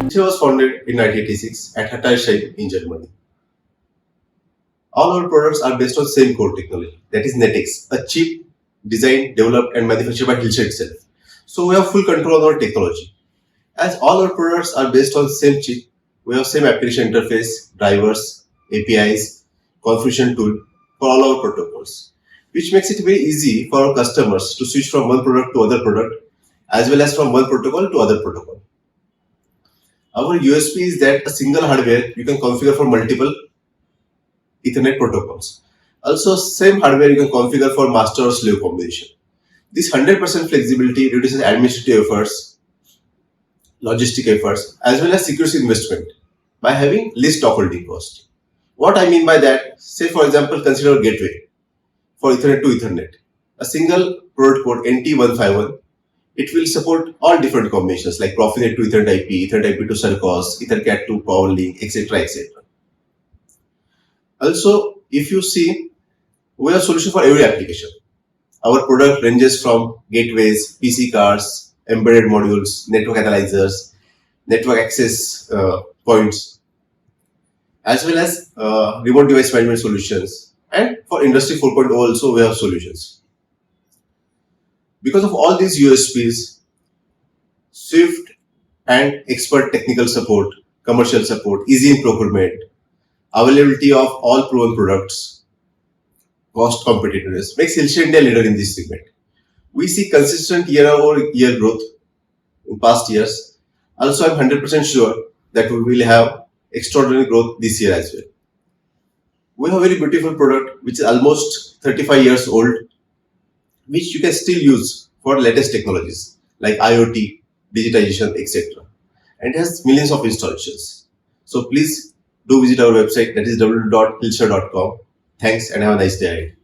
HILSCHER was founded in 1986 at HILSCHER in Germany. All our products are based on same core technology, that is NetX, a chip designed, developed and manufactured by HILSCHER itself. So we have full control on our technology. As all our products are based on same chip, we have same application interface, drivers, APIs, configuration tool for all our protocols, which makes it very easy for our customers to switch from one product to other product, as well as from one protocol to other protocol. Our USP is that a single hardware you can configure for multiple Ethernet protocols. Also, same hardware you can configure for master or slave combination. This 100% flexibility reduces administrative efforts, logistic efforts, as well as security investment by having least operating cost. What I mean by that, say for example, consider a gateway for Ethernet to Ethernet. A single product code NT151, it will support all different combinations like Profinet to Ethernet IP, Ethernet IP to Circos, EtherCAT to PowerLink, etc. etc. Also, if you see, we have solution for every application. Our product ranges from gateways, PC cards, embedded modules, network analyzers, network access points, as well as remote device management solutions. And for Industry 4.0 also we have solutions. Because of all these USPs, swift and expert technical support, commercial support, easy in procurement, availability of all proven products, cost competitiveness makes HILSCHER India leader in this segment. We see consistent year-over-year growth in past years. Also, I'm 100% sure that we will have extraordinary growth this year as well. We have a very beautiful product which is almost 35 years old, which you can still use for latest technologies like IoT, digitization, etc. And it has millions of installations. So please do visit our website, that is www.hilscher.com. Thanks and have a nice day ahead.